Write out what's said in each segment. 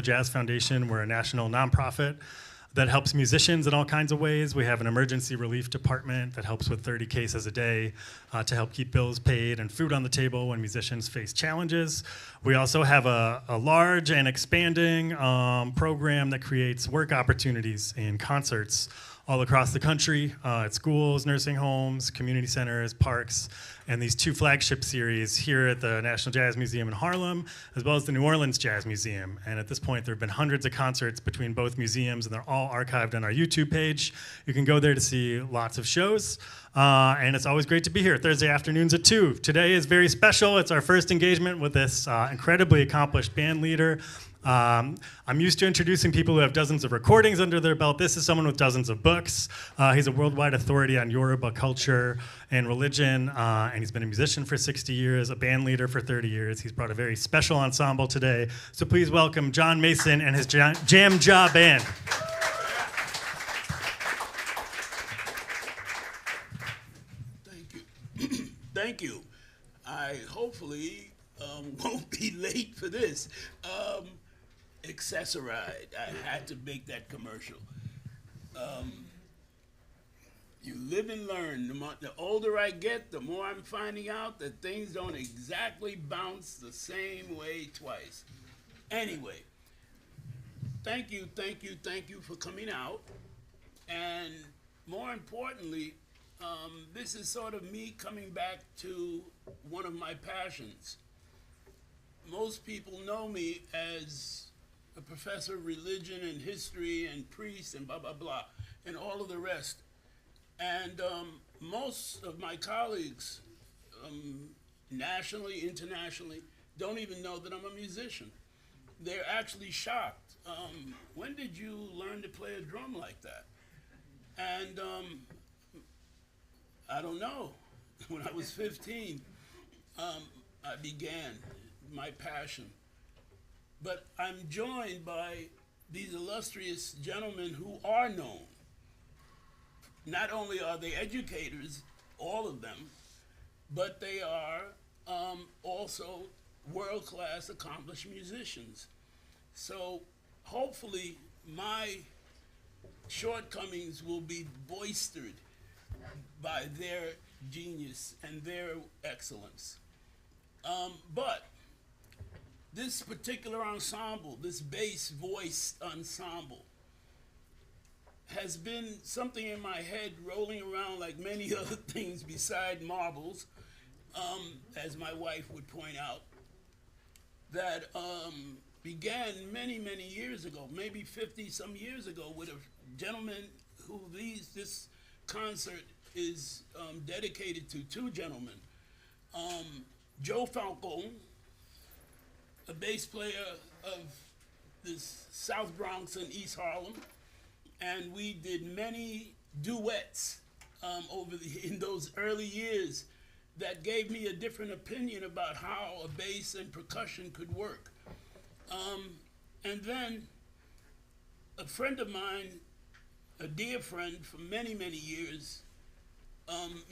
Jazz Foundation. We're a national nonprofit that helps musicians in all kinds of ways. We have an emergency relief department that helps with 30 cases a day to help keep bills paid and food on the table when musicians face challenges. We also have a large and expanding program that creates work opportunities in concerts all across the country, at schools, nursing homes, community centers, parks, and these 2 flagship series here at the National Jazz Museum in Harlem, as well as the New Orleans Jazz Museum. And at this point, there have been hundreds of concerts between both museums, and they're all archived on our YouTube page. You can go there to see lots of shows. And it's always great to be here. Thursday afternoons at 2. Today is very special. It's our first engagement with this incredibly accomplished band leader. I'm used to introducing people who have dozens of recordings under their belt. This is someone with dozens of books. He's a worldwide authority on Yoruba culture and religion, and he's been a musician for 60 years, a band leader for 30 years. He's brought a very special ensemble today. So please welcome John Mason and his Jam Jaw Band. Thank you. I hopefully won't be late for this. Accessoride. I had to make that commercial. You live and learn. The older I get, the more I'm finding out that things don't exactly bounce the same way twice. Anyway, thank you for coming out. And more importantly, this is sort of me coming back to one of my passions. Most people know me as a professor of religion and history and priest and blah, blah, blah, and all of the rest. And most of my colleagues, nationally, internationally, don't even know that I'm a musician. They're actually shocked. When did you learn to play a drum like that? And I don't know. When I was 15, I began my passion. But I'm joined by these illustrious gentlemen who are known. Not only are they educators, all of them, but they are also world-class accomplished musicians. So hopefully my shortcomings will be boistered by their genius and their excellence. But this particular ensemble, this bass voice ensemble, has been something in my head rolling around like many other things beside marbles, as my wife would point out, that began many, many years ago, maybe 50 some years ago, with a gentleman who this concert is dedicated to, 2 gentlemen. Joe Falcone, a bass player of the South Bronx and East Harlem, and we did many duets in those early years that gave me a different opinion about how a bass and percussion could work. And then a friend of mine, a dear friend for many, many years,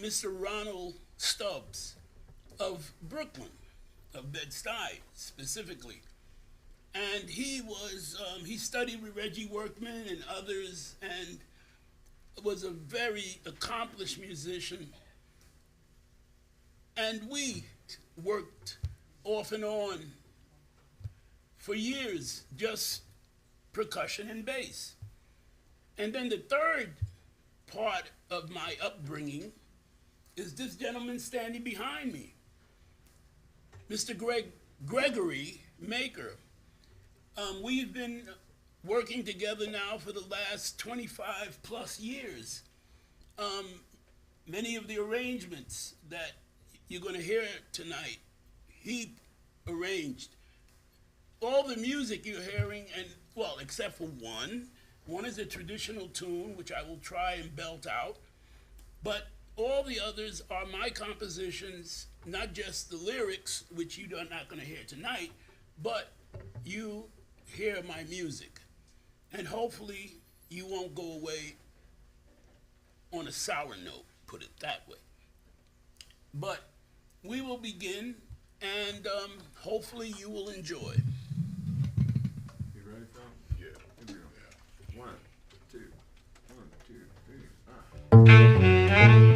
Mr. Ronald Stubbs of Brooklyn, of Bed-Stuy specifically. And he studied with Reggie Workman and others, and was a very accomplished musician. And we worked off and on for years, just percussion and bass. And then the third part of my upbringing is this gentleman standing behind me, Mr. Gregory Maker. We've been working together now for the last 25 plus years. Many of the arrangements that you're going to hear tonight, he arranged. All the music you're hearing, and well, except for one is a traditional tune, which I will try and belt out, but all the others are my compositions, not just the lyrics, which you are not going to hear tonight, but you hear my music. And hopefully you won't go away on a sour note, put it that way. But we will begin, and hopefully you will enjoy. You ready? Next.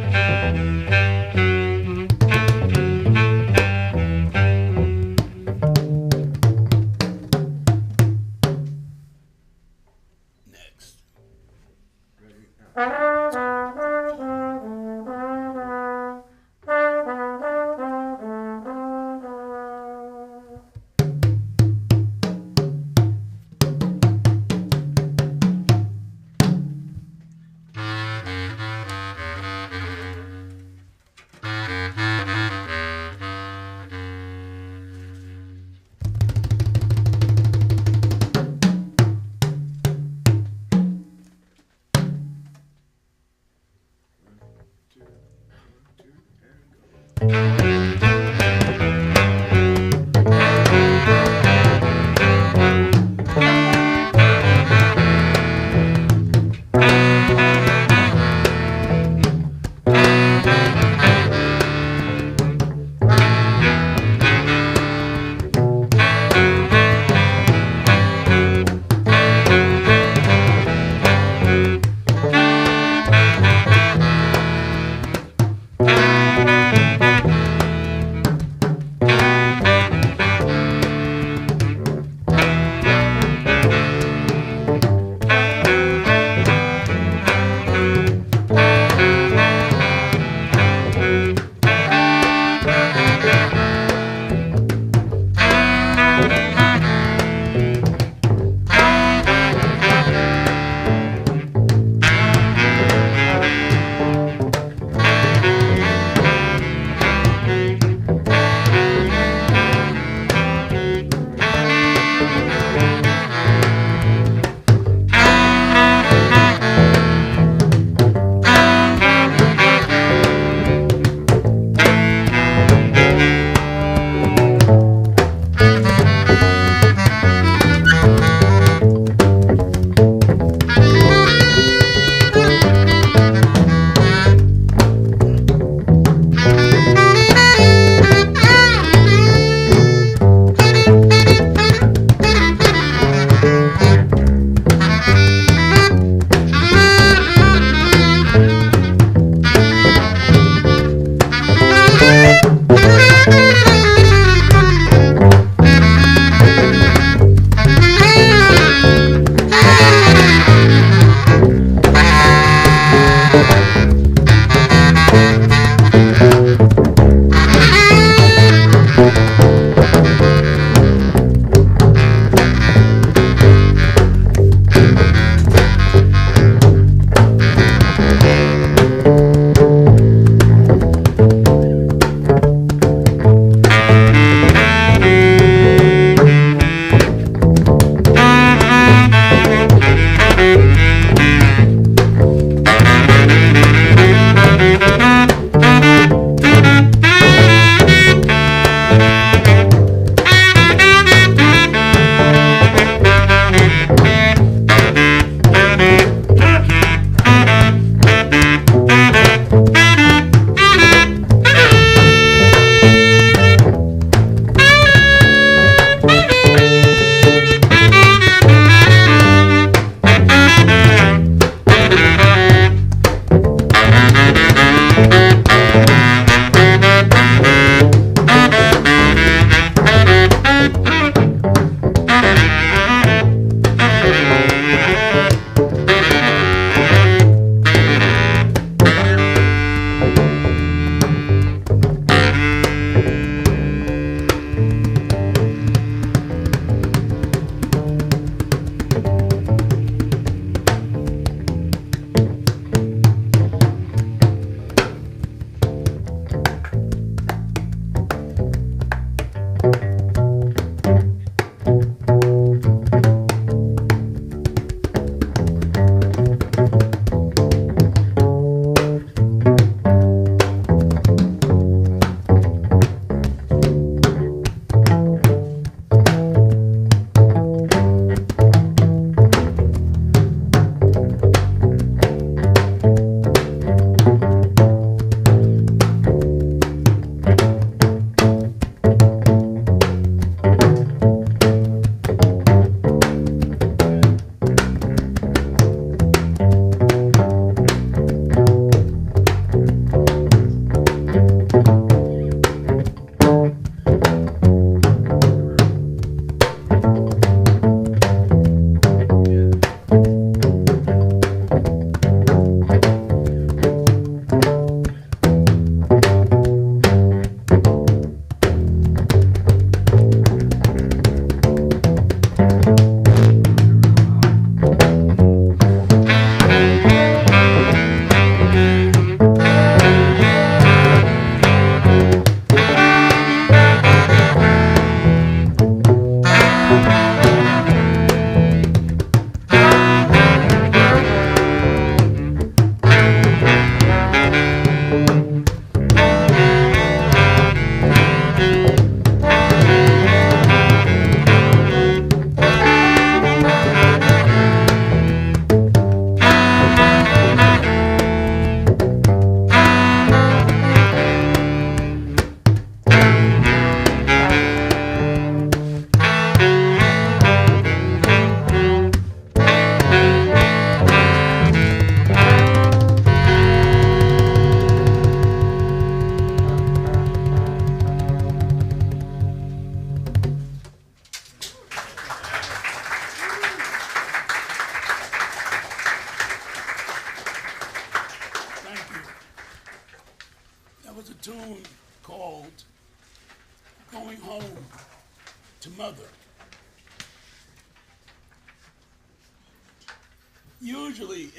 usually,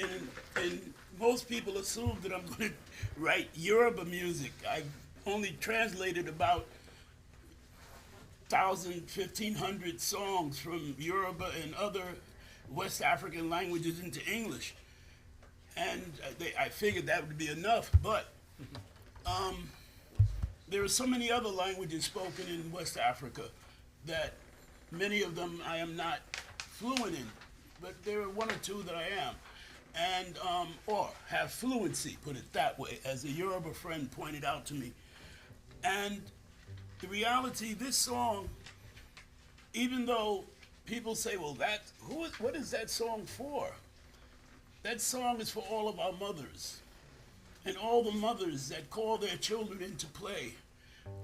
and most people assume that I'm going to write Yoruba music. I've only translated about 1,000, 1,500 songs from Yoruba and other West African languages into English. And I figured that would be enough, but there are so many other languages spoken in West Africa that many of them I am not fluent in, but there are one or two that I am, and or have fluency, put it that way, as a Yoruba friend pointed out to me. And the reality, this song, even though people say, well, what is that song for? That song is for all of our mothers and all the mothers that call their children into play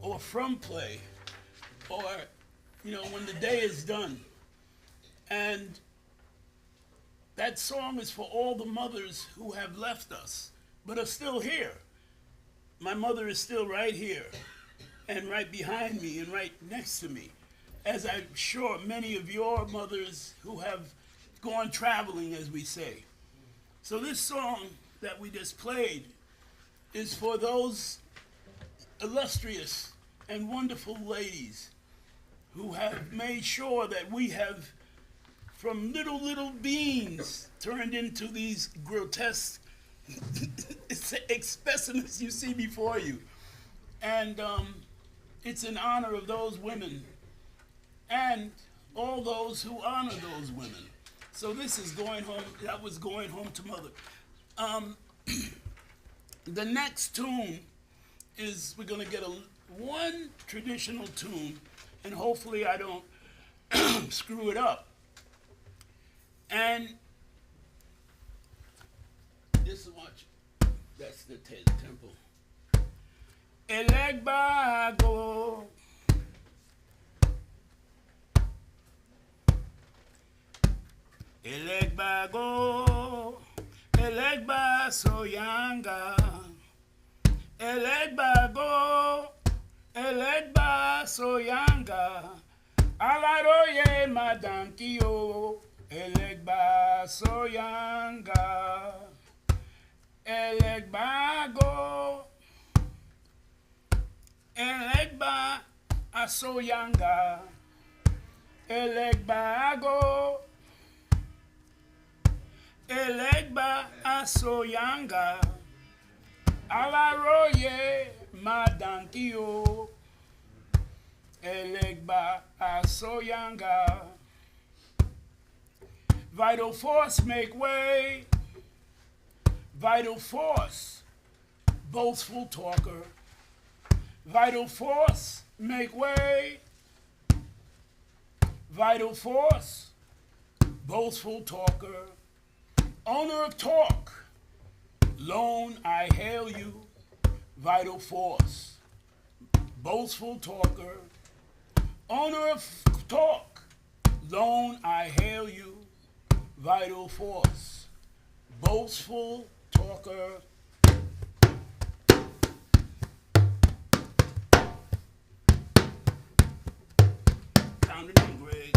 or from play or, when the day is done. And that song is for all the mothers who have left us but are still here. My mother is still right here and right behind me and right next to me, as I'm sure many of your mothers who have gone traveling, as we say. So this song that we just played is for those illustrious and wonderful ladies who have made sure that we have, from little beings, turned into these grotesque specimens you see before you. And it's in honor of those women and all those who honor those women. So this is going home, that was going home to mother. The next tune is, we're gonna get one traditional tune, and hopefully I don't screw it up. And this is what, that's the tempo. Elegbago. Elegbago, elegba soyanga. Elegbago, elegba soyanga. Alaroye madankio, elegba soyanga. Elegbago, elegba asoyanga. Elegbago, elegba asoyanga. Alaroye madankio, elegba asoyanga. Vital force make way. Vital force, boastful talker. Vital force make way. Vital force, boastful talker. Owner of talk, lone I hail you. Vital force, boastful talker. Owner of talk, lone I hail you. Vital force, boastful talker. Pound it in, Greg.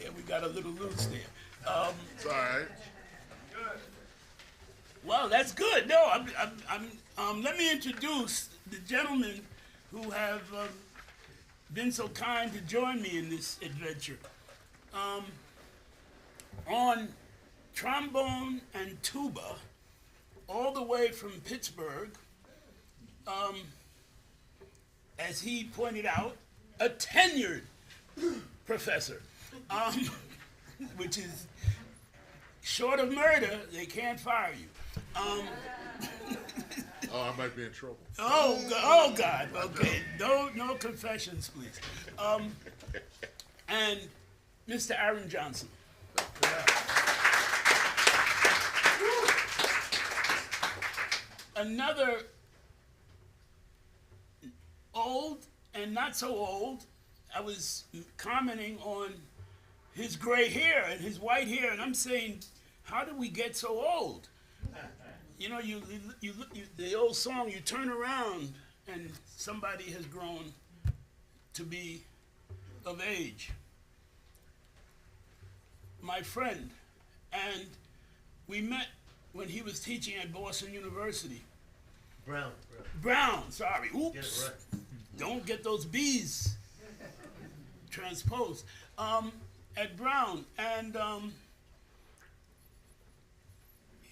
Yeah, we got a little loose there. It's all right. Well, that's good. No, let me introduce the gentlemen who have been so kind to join me in this adventure. On trombone and tuba, all the way from Pittsburgh, as he pointed out, a tenured professor, which is short of murder, they can't fire you. Oh, I might be in trouble. Oh God, okay, no confessions, please. And Mr. Aaron Johnson. Another old and not so old. I was commenting on his gray hair and his white hair, and I'm saying, how did we get so old? You know, the old song, you turn around and somebody has grown to be of age. My friend, and we met when he was teaching at Boston University. Brown, sorry, oops. Get it right. Don't get those B's transposed. At Brown, and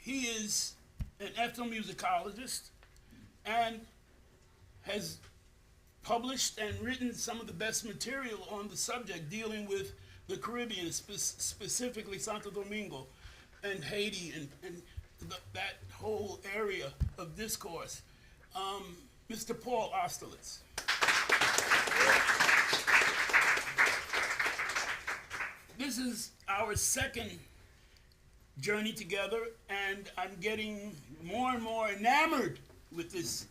he is an ethnomusicologist and has published and written some of the best material on the subject dealing with the Caribbean, specifically Santo Domingo and Haiti and that whole area of discourse. Mr. Paul Austerlitz. This is our second journey together, and I'm getting more and more enamored with this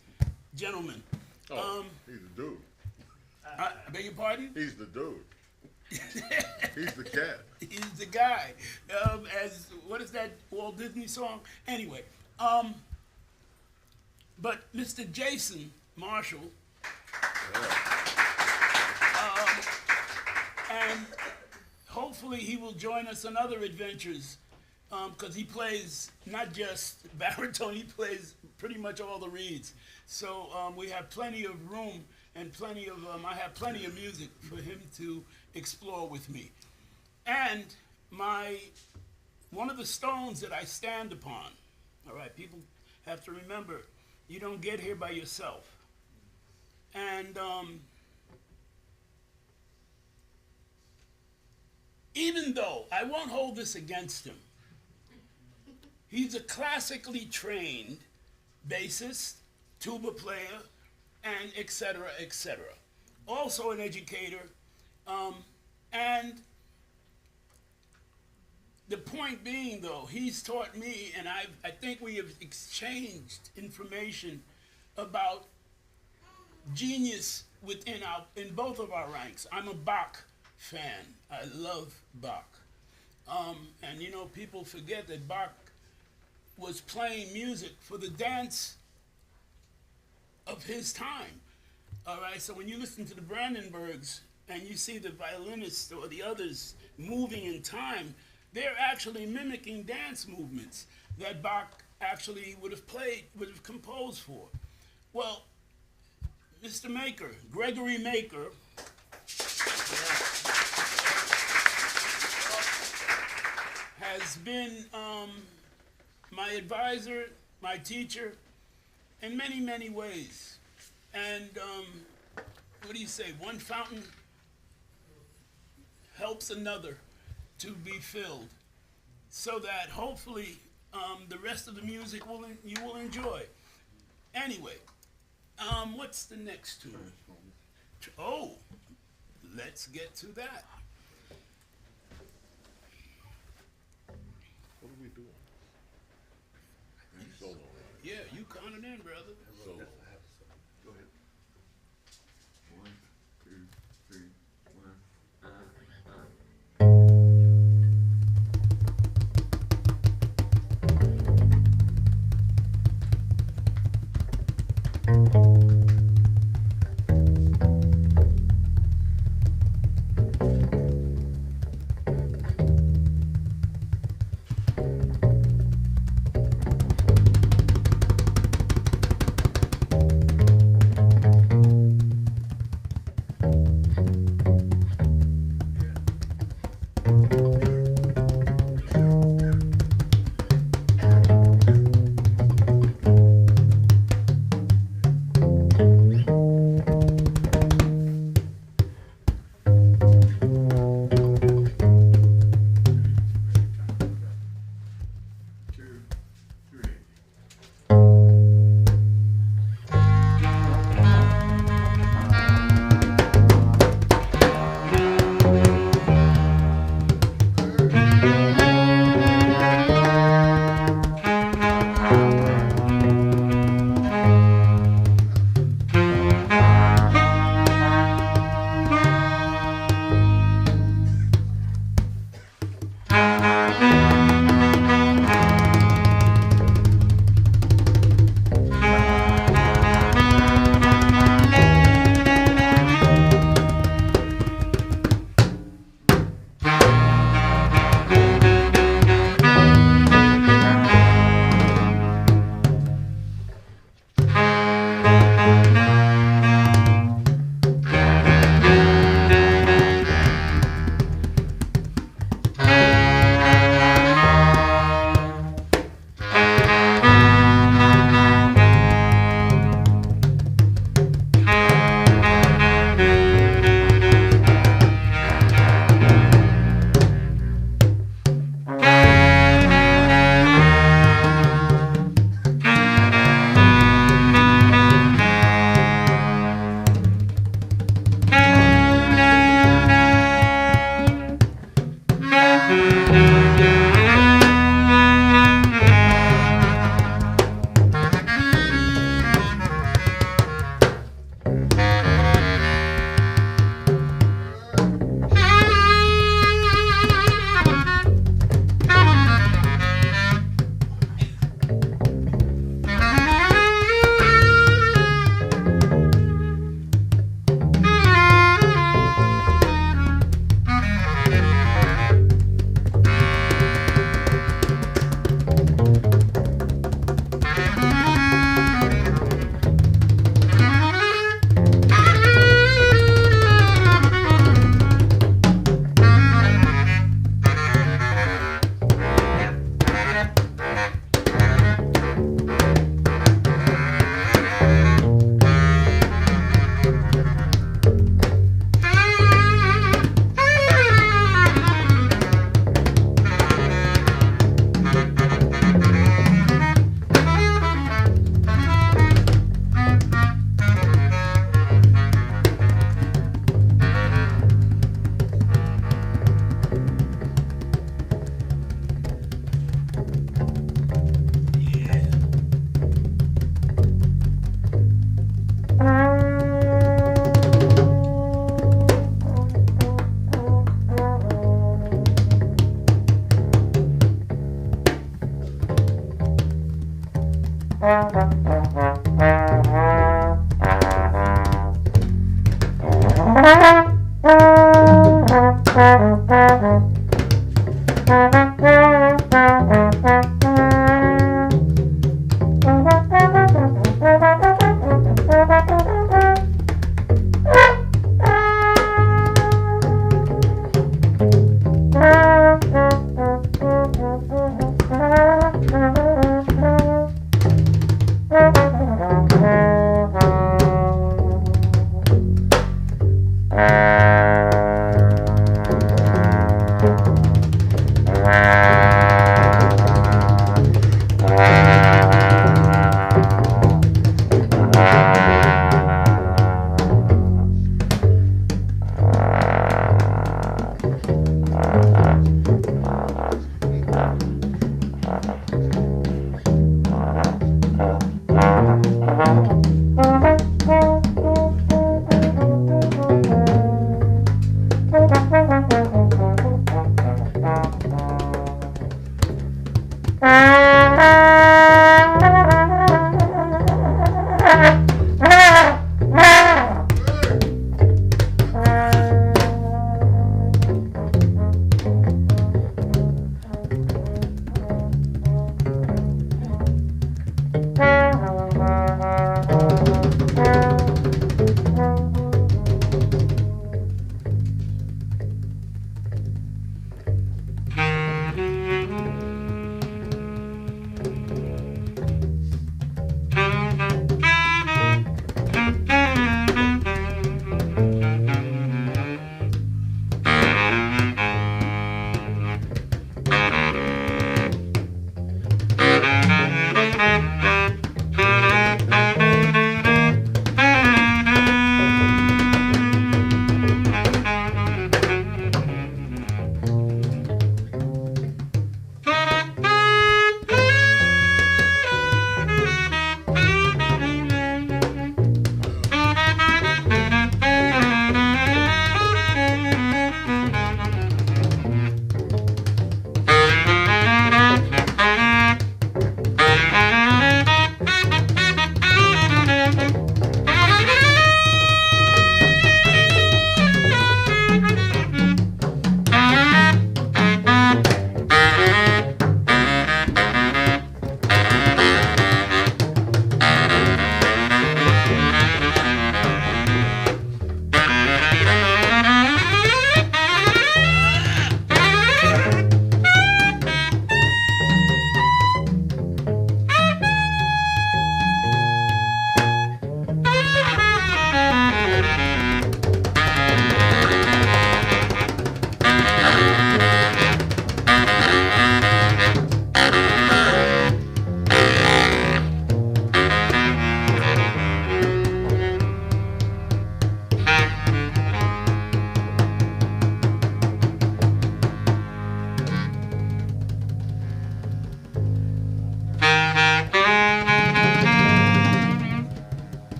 gentleman. Oh, he's the dude. I beg your pardon? He's the dude. He's the cat. He's the guy. As what is that Walt Disney song? Anyway, but Mr. Jason Marshall, and hopefully he will join us on other adventures, because he plays not just baritone, he plays pretty much all the reeds. So we have plenty of room and plenty of, I have plenty of music for him to explore with me. And one of the stones that I stand upon, all right, people have to remember, you don't get here by yourself. And even though I won't hold this against him, he's a classically trained bassist, tuba player, and et cetera, et cetera. Also an educator, and the point being, though, he's taught me, and I think we have exchanged information about genius in both of our ranks. I'm a Bach fan. I love Bach. And you know, people forget that Bach was playing music for the dance of his time. All right, so when you listen to the Brandenburgs and you see the violinists or the others moving in time, they're actually mimicking dance movements that Bach actually would have composed for. Well, Mr. Maker, Gregory Maker, has been my advisor, my teacher, in many, many ways. And what do you say? One fountain helps another to be filled, so that hopefully the rest of the music you will enjoy. Anyway, what's the next tune? Oh, let's get to that. What are we doing? You solo. Yeah, you count it in, brother. Solo. Go ahead. 1, 2, 3, 1.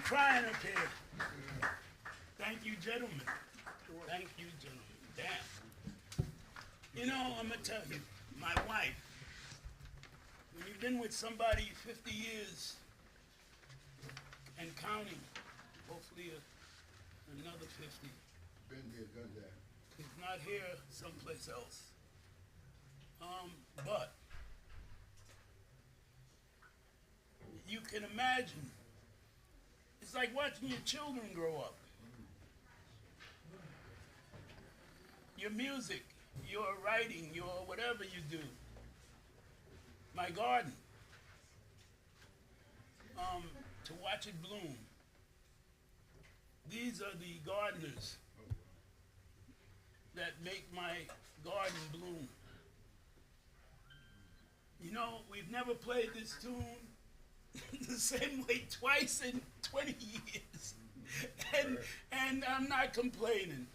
crying up here. Thank you, gentlemen. Thank you, gentlemen. Damn. You know, I'm going to tell you, my wife, when you've been with somebody 50 years and counting, hopefully another 50. Been there, done that. He's not here, someplace else. But you can imagine, it's like watching your children grow up. Your music, your writing, your whatever you do. My garden, to watch it bloom. These are the gardeners that make my garden bloom. You know, we've never played this tune the same way twice in 20 years. And I'm not complaining.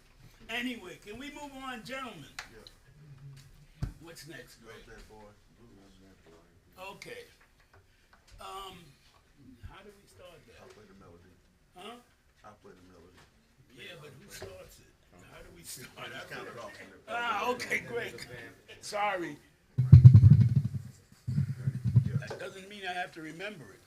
Anyway, can we move on, gentlemen? Yeah. What's next, Greg? That boy. Okay. How do we start I'll that? play the melody. Huh? I'll play the melody. Yeah, but who starts it? How do we start? I just count it off. Okay, great. Sorry. That doesn't mean I have to remember it.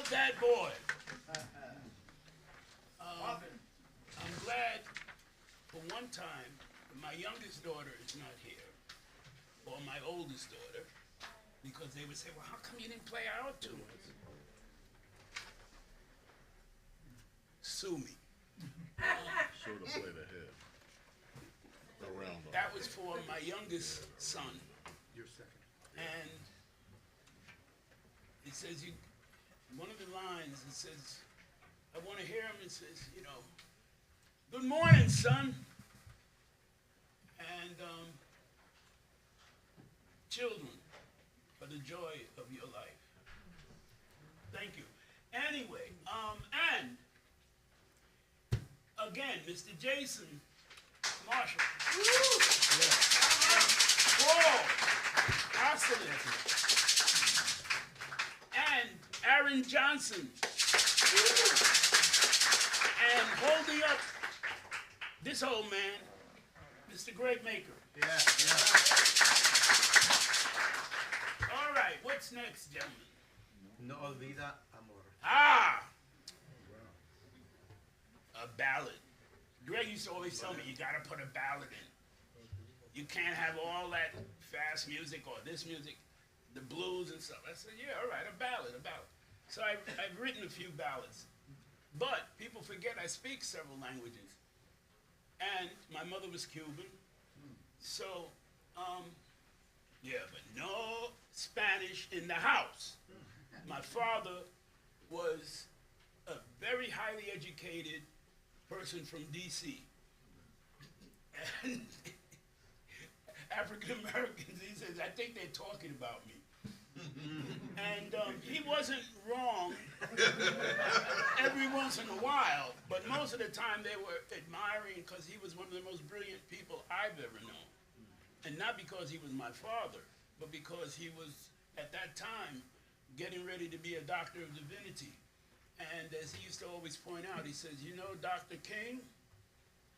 That boy. I'm glad for one time my youngest daughter is not here, or my oldest daughter, because they would say, well, how come you didn't play our tunes? Sue me. Sort of play the head. Around them. That was for my youngest son. Your second. And it says, one of the lines, it says, I want to hear him, it says, good morning, son. And children, for the joy of your life. Thank you. Anyway, and again, Mr. Jason Marshall. Yeah. Paul Austerlitz. And Aaron Johnson. And holding up this old man, Mr. Gregory Maker. Yeah. All right, what's next, gentlemen? No olvida amor. Ah! A ballad. Greg used to always tell me, you gotta put a ballad in. You can't have all that fast music or this music, the blues and stuff. I said, yeah, all right, a ballad. So I've written a few ballads. But people forget I speak several languages. And my mother was Cuban. So, yeah, but no Spanish in the house. My father was a very highly educated person from D.C. And African Americans, he says, I think they're talking about me. And he wasn't wrong every once in a while, but most of the time they were admiring because he was one of the most brilliant people I've ever known. And not because he was my father, but because he was, at that time, getting ready to be a doctor of divinity. And as he used to always point out, he says, you know, Dr. King,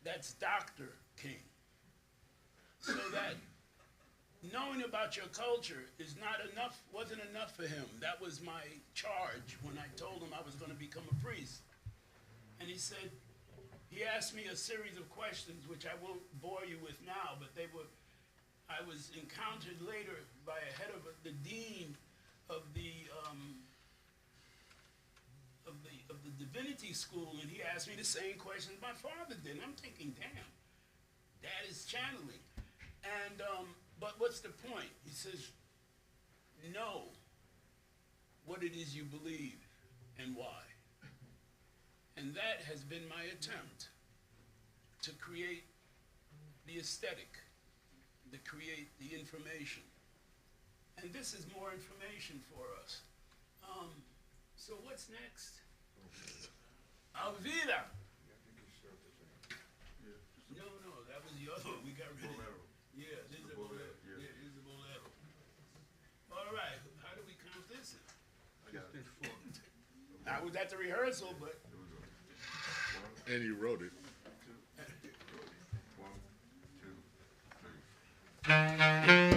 that's Dr. King. So that knowing about your culture is not enough, wasn't enough for him. That was my charge when I told him I was going to become a priest. And he said, he asked me a series of questions, which I won't bore you with now, but they were, I was encountered later by a head of the dean of the divinity school, and he asked me the same questions my father did. And I'm thinking, damn, Dad is channeling. And but what's the point? He says, know what it is you believe and why. And that has been my attempt to create the aesthetic, to create the information. And this is more information for us. So what's next? Alvida. No, that was the other one. We got rid of it. Yeah, this is a bolero. Yeah, this is a bolero. All right, how do we count this in? I was at the rehearsal, but. And you wrote it. 1, 2, 3.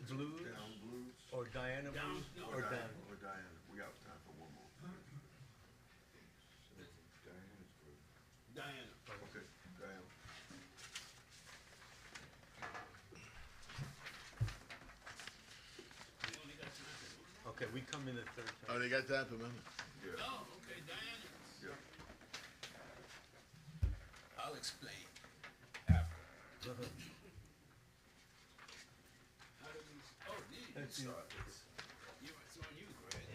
Blues? Down blues. Or Diana Down, blues? no, Or Diana. down? Or Diana. We got time for one more. Diana's good. Diana. Okay, Diana. We only got time for one. Okay, we come in the third Oh, time. they got time for another? Yeah. Oh, okay, Diana. Yeah. I'll explain after. How do we? Oh, these. That's You you. start this. It's on you, Greg.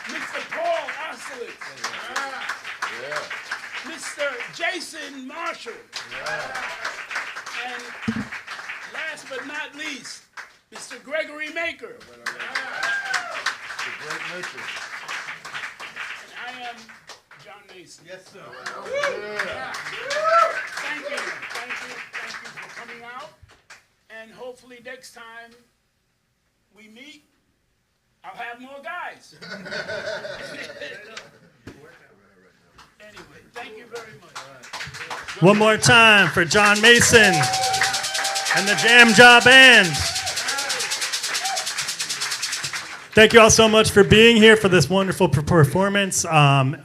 Mr. Paul Austerlitz. Mr. Jason Marshall. And last but not least, Mr. Gregory Maker. The great Maker. And I am John Mason. Yes, sir. Thank you for coming out. And hopefully next time we meet, I'll have more guys. Anyway, thank you very much. One more time for John Mason and the Jam Job Band. Thank you all so much for being here for this wonderful performance.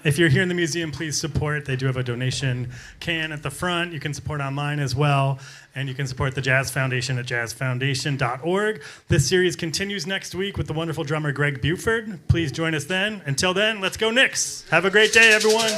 If you're here in the museum, please support. They do have a donation can at the front. You can support online as well. And you can support the Jazz Foundation at jazzfoundation.org. This series continues next week with the wonderful drummer Greg Buford. Please join us then. Until then, let's go Knicks. Have a great day, everyone.